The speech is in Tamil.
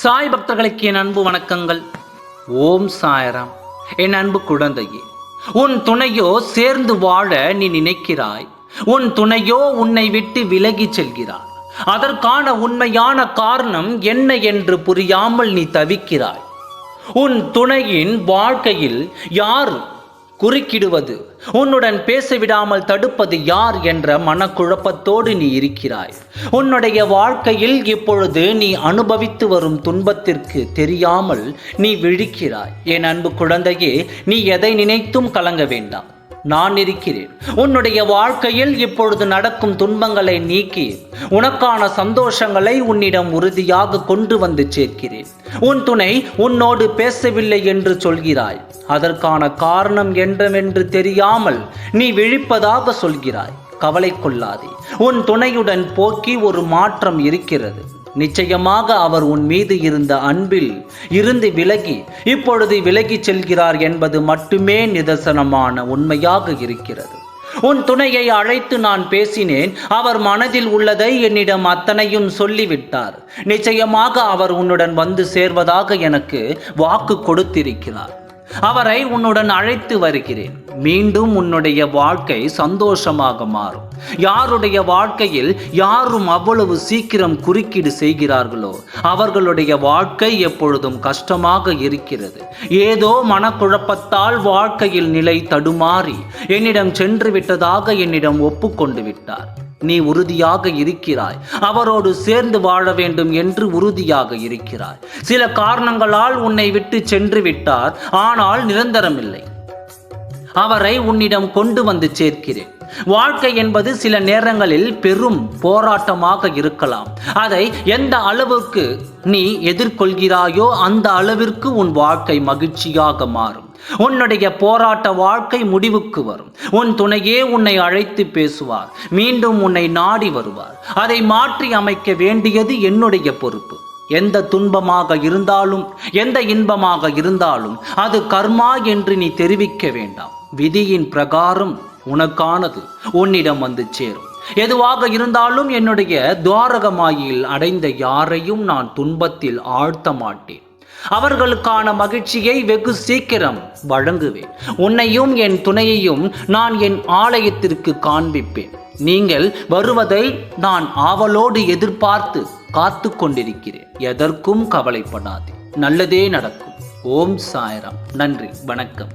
சாய் பக்தர்களுக்கு என் அன்பு வணக்கங்கள். ஓம் சாய்ராம். என் அன்பு குழந்தையே, உன் துணையோ சேர்ந்து வாழ நீ நினைக்கிறாய். உன் துணையோ உன்னை விட்டு விலகி செல்கிறாய். அதற்கான உண்மையான காரணம் என்ன என்று புரியாமல் நீ தவிக்கிறாய். உன் துணையின் வாழ்க்கையில் யார் குறுக்கிடுவது, உன்னுடன் பேசவிடாமல் தடுப்பது யார் என்ற மனக்குழப்பத்தோடு நீ இருக்கிறாய். உன்னுடைய வாழ்க்கையில் இப்பொழுது நீ அனுபவித்து வரும் துன்பத்திற்கு தெரியாமல் நீ விழிக்கிறாய். என் அன்பு குழந்தையே, நீ எதை நினைத்தும் கலங்க வேண்டாம். நான் இருக்கிறேன். உன்னுடைய வாழ்க்கையில் இப்பொழுது நடக்கும் துன்பங்களை நீக்கி உனக்கான சந்தோஷங்களை உன்னிடம் உறுதியாக கொண்டு வந்து சேர்க்கிறேன். உன் துணை உன்னோடு பேசவில்லை என்று சொல்கிறாய். அதற்கான காரணம் என்னவென்று தெரியாமல் நீ விழிப்பதாக சொல்கிறாய். கவலை கொள்ளாதே. உன் துணையுடன் போக்கி ஒரு மாற்றம் இருக்கிறது. நிச்சயமாக அவர் உன் மீது இருந்த அன்பில் இருந்து விலகி இப்பொழுது விலகி செல்கிறார் என்பது மட்டுமே நிதர்சனமான உண்மையாக இருக்கிறது. உன் துணையை அழைத்து நான் பேசினேன். அவர் மனதில் உள்ளதை என்னிடம் அத்தனையும் சொல்லிவிட்டார். நிச்சயமாக அவர் உன்னுடன் வந்து சேர்வதாக எனக்கு வாக்கு கொடுத்திருக்கிறார். அவரை உன்னுடன் அழைத்து வருகிறேன். மீண்டும் உன்னுடைய வாழ்க்கை சந்தோஷமாக மாறும். யாருடைய வாழ்க்கையில் யாரும் அவ்வளவு சீக்கிரம் குறுக்கீடு செய்கிறார்களோ அவர்களுடைய வாழ்க்கை எப்பொழுதும் கஷ்டமாக இருக்கிறது. ஏதோ மனக்குழப்பத்தால் வாழ்க்கையில் நிலை தடுமாறி என்னிடம் சென்று விட்டதாக என்னிடம் ஒப்புக்கொண்டு விட்டார். நீ உறுதியாக இருக்கிறாய். அவரோடு சேர்ந்து வாழ வேண்டும் என்று உறுதியாக இருக்கிறாய். சில காரணங்களால் உன்னை விட்டு சென்று விட்டார். ஆனால் நிரந்தரமில்லை. அவரை உன்னிடம் கொண்டு வந்து சேர்க்கிறேன். வாழ்க்கை என்பது சில நேரங்களில் பெரும் போராட்டமாக இருக்கலாம். அதை எந்த அளவுக்கு நீ எதிர்கொள்கிறாயோ அந்த அளவிற்கு உன் வாழ்க்கை மகிழ்ச்சியாக மாறும். உன்னுடைய போராட்ட வாழ்க்கை முடிவுக்கு வரும். உன் துணையே உன்னை அழைத்து பேசுவார். மீண்டும் உன்னை நாடி வருவார். அதை மாற்றி அமைக்க வேண்டியது என்னுடைய பொறுப்பு. எந்த துன்பமாக இருந்தாலும் எந்த இன்பமாக இருந்தாலும் அது கர்மா என்று நீ தெரிவிக்க வேண்டாம். விதியின் பிரகாரம் உனக்கானது உன்னிடம் வந்து சேரும். எதுவாக இருந்தாலும் என்னுடைய துவாரகமாயில் அடைந்த யாரையும் நான் துன்பத்தில் ஆழ்த்த மாட்டேன். அவர்களுக்கான மகிழ்ச்சியை வெகு சீக்கிரம் வழங்குவேன். உன்னையும் என் துணையையும் நான் என் ஆலயத்திற்கு காண்பிப்பேன். நீங்கள் வருவதை நான் ஆவலோடு எதிர்பார்த்து காத்து கொண்டிருக்கிறேன். எதற்கும் கவலைப்படாதே. நல்லதே நடக்கும். ஓம் சாய்ராம். நன்றி, வணக்கம்.